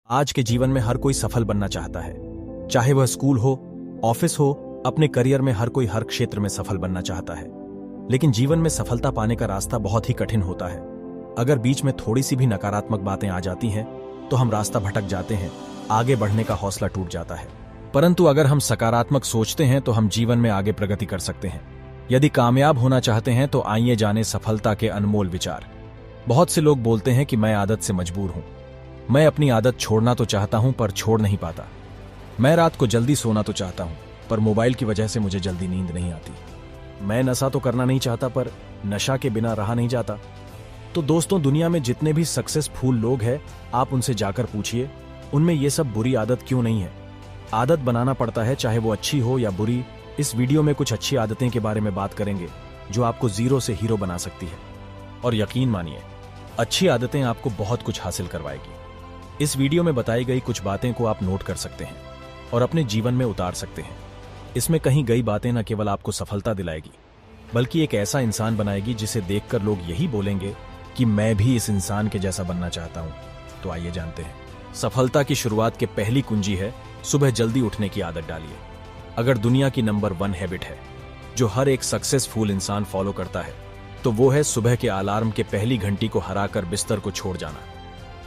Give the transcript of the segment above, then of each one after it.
आज के जीवन में हर कोई सफल बनना चाहता है, चाहे वह स्कूल हो, ऑफिस हो, अपने करियर में हर कोई हर क्षेत्र में सफल बनना चाहता है। लेकिन जीवन में सफलता पाने का रास्ता बहुत ही कठिन होता है। अगर बीच में थोड़ी सी भी नकारात्मक बातें आ जाती हैं तो हम रास्ता भटक जाते हैं, आगे बढ़ने का हौसला टूट जाता है। परंतु अगर हम सकारात्मक सोचते हैं तो हम जीवन में आगे प्रगति कर सकते हैं। यदि कामयाब होना चाहते हैं तो आइए जाने सफलता के अनमोल विचार। बहुत से लोग बोलते हैं कि मैं आदत से मजबूर हूं, मैं अपनी आदत छोड़ना तो चाहता हूं पर छोड़ नहीं पाता। मैं रात को जल्दी सोना तो चाहता हूं पर मोबाइल की वजह से मुझे जल्दी नींद नहीं आती। मैं नशा तो करना नहीं चाहता पर नशा के बिना रहा नहीं जाता। तो दोस्तों, दुनिया में जितने भी सक्सेसफुल लोग हैं, आप उनसे जाकर पूछिए उनमें ये सब बुरी आदत क्यों नहीं है। आदत बनाना पड़ता है, चाहे वो अच्छी हो या बुरी। इस वीडियो में कुछ अच्छी आदतें के बारे में बात करेंगे जो आपको जीरो से हीरो बना सकती है। और यकीन मानिए, अच्छी आदतें आपको बहुत कुछ हासिल करवाएगी। इस वीडियो में बताई गई कुछ बातें को आप नोट कर सकते हैं और अपने जीवन में उतार सकते हैं। इसमें कही गई बातें न केवल आपको सफलता दिलाएगी बल्कि एक ऐसा इंसान बनाएगी जिसे देखकर लोग यही बोलेंगे कि मैं भी इस इंसान के जैसा बनना चाहता हूं। तो आइए जानते हैं। सफलता की शुरुआत के पहली कुंजी है सुबह जल्दी उठने की आदत डालिए। अगर दुनिया की नंबर 1 हैबिट है जो हर एक सक्सेसफुल इंसान फॉलो करता है तो वो है सुबह के अलार्म के पहली घंटी को हराकर बिस्तर को छोड़ जाना।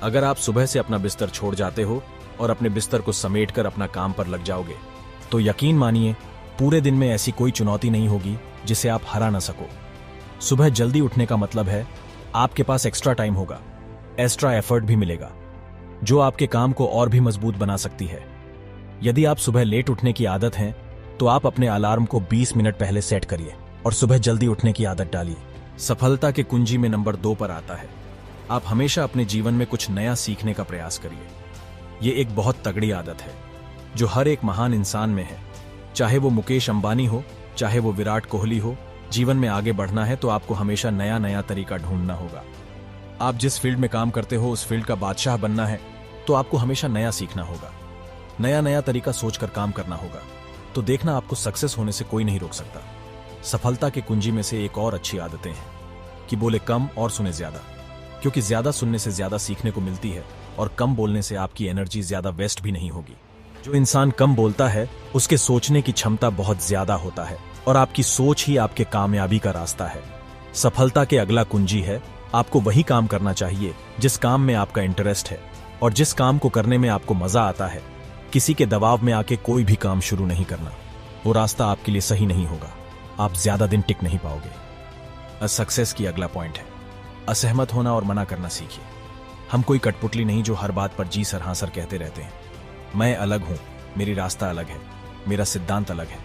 अगर आप सुबह से अपना बिस्तर छोड़ जाते हो और अपने बिस्तर को समेटकर अपना काम पर लग जाओगे तो यकीन मानिए पूरे दिन में ऐसी कोई चुनौती नहीं होगी जिसे आप हरा ना सको। सुबह जल्दी उठने का मतलब है आपके पास एक्स्ट्रा टाइम होगा, एक्स्ट्रा एफर्ट भी मिलेगा जो आपके काम को और भी मजबूत बना सकती है। यदि आप सुबह लेट उठने की आदत है तो आप अपने अलार्म को 20 मिनट पहले सेट करिए और सुबह जल्दी उठने की आदत डालिए। सफलता के कुंजी में नंबर 2 पर आता है आप हमेशा अपने जीवन में कुछ नया सीखने का प्रयास करिए। ये एक बहुत तगड़ी आदत है जो हर एक महान इंसान में है, चाहे वो मुकेश अंबानी हो, चाहे वो विराट कोहली हो। जीवन में आगे बढ़ना है तो आपको हमेशा नया नया तरीका ढूंढना होगा। आप जिस फील्ड में काम करते हो उस फील्ड का बादशाह बनना है तो आपको हमेशा नया सीखना होगा, नया नया तरीका सोचकर काम करना होगा। तो देखना, आपको सक्सेस होने से कोई नहीं रोक सकता। सफलता के कुंजी में से एक और अच्छी आदतें हैं कि बोले कम और सुने ज्यादा, क्योंकि ज्यादा सुनने से ज्यादा सीखने को मिलती है और कम बोलने से आपकी एनर्जी ज्यादा वेस्ट भी नहीं होगी। जो इंसान कम बोलता है उसके सोचने की क्षमता बहुत ज्यादा होता है और आपकी सोच ही आपके कामयाबी का रास्ता है। सफलता के अगला कुंजी है आपको वही काम करना चाहिए जिस काम में आपका इंटरेस्ट है और जिस काम को करने में आपको मजा आता है। किसी के दबाव में आके कोई भी काम शुरू नहीं करना, वो रास्ता आपके लिए सही नहीं होगा, आप ज्यादा दिन टिक नहीं पाओगे। सक्सेस की अगला पॉइंट है असहमत होना और मना करना सीखिए। हम कोई कठपुतली नहीं जो हर बात पर जी सर हाँ सर कहते रहते हैं। मैं अलग हूं, मेरी रास्ता अलग है, मेरा सिद्धांत अलग है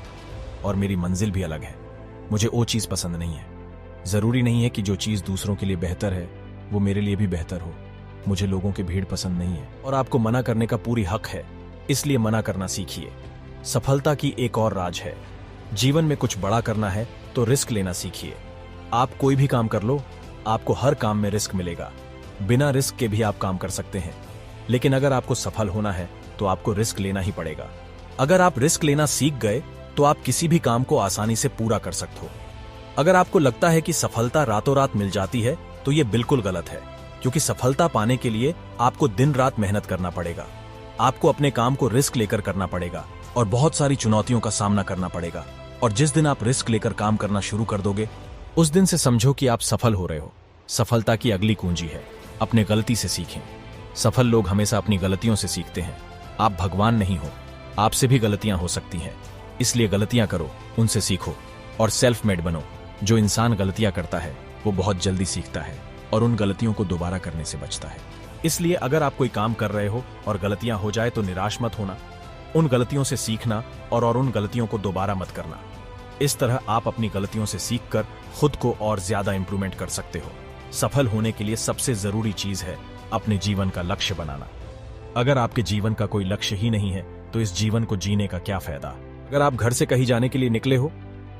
और मेरी मंजिल भी अलग है। मुझे वो चीज पसंद नहीं है। जरूरी नहीं है कि जो चीज दूसरों के लिए बेहतर है वो मेरे लिए भी बेहतर हो। मुझे लोगों की भीड़ पसंद नहीं है और आपको मना करने का पूरी हक है, इसलिए मना करना सीखिए। सफलता की एक और राज है, जीवन में कुछ बड़ा करना है तो रिस्क लेना सीखिए। आप कोई भी काम कर लो, आपको हर काम में रिस्क मिलेगा। बिना रिस्क के भी आप काम कर सकते हैं, लेकिन अगर आपको सफल होना है तो आपको रिस्क लेना ही पड़ेगा। अगर आप रिस्क लेना सीख गए तो आप किसी भी काम को आसानी से पूरा कर सकते हो। अगर आपको लगता है कि सफलता रातों रात मिल जाती है तो यह बिल्कुल गलत है, क्योंकि सफलता पाने के लिए आपको दिन रात मेहनत करना पड़ेगा। आपको अपने काम को रिस्क लेकर करना पड़ेगा और बहुत सारी चुनौतियों का सामना करना पड़ेगा। और जिस दिन आप रिस्क लेकर काम करना शुरू कर दोगे उस दिन से समझो कि आप सफल हो रहे हो। सफलता की अगली कुंजी है अपने गलती से सीखें। सफल लोग हमेशा अपनी गलतियों से सीखते हैं। आप भगवान नहीं हो, आपसे भी गलतियां हो सकती हैं, इसलिए गलतियां करो, उनसे सीखो और सेल्फ मेड बनो। जो इंसान गलतियां करता है वो बहुत जल्दी सीखता है और उन गलतियों को दोबारा करने से बचता है। इसलिए अगर आप कोई काम कर रहे हो और गलतियां हो जाए तो निराश मत होना, उन गलतियों से सीखना और उन गलतियों को दोबारा मत करना। इस तरह आप अपनी गलतियों से सीखकर खुद को और ज्यादा इंप्रूवमेंट कर सकते हो। सफल होने के लिए सबसे जरूरी चीज है अपने जीवन का लक्ष्य बनाना। अगर आपके जीवन का कोई लक्ष्य ही नहीं है तो इस जीवन को जीने का क्या फायदा। अगर आप घर से कहीं जाने के लिए निकले हो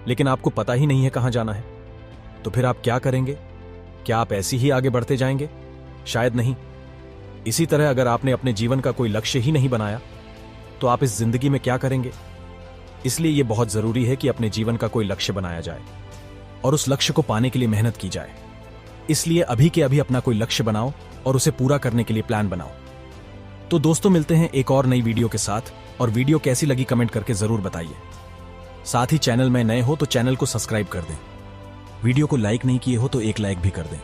लेकिन आपको पता ही नहीं है कहां जाना है तो फिर आप क्या करेंगे? क्या आप ऐसे ही आगे बढ़ते जाएंगे? शायद नहीं। इसी तरह अगर आपने अपने जीवन का कोई लक्ष्य ही नहीं बनाया तो आप इस जिंदगी में क्या करेंगे? इसलिए यह बहुत जरूरी है कि अपने जीवन का कोई लक्ष्य बनाया जाए और उस लक्ष्य को पाने के लिए मेहनत की जाए। इसलिए अभी के अभी अपना कोई लक्ष्य बनाओ और उसे पूरा करने के लिए प्लान बनाओ। तो दोस्तों मिलते हैं एक और नई वीडियो के साथ, और वीडियो कैसी लगी कमेंट करके जरूर बताइए। साथ ही चैनल में नए हो तो चैनल को सब्सक्राइब कर दें। वीडियो को लाइक नहीं किए हो तो एक लाइक भी कर दें।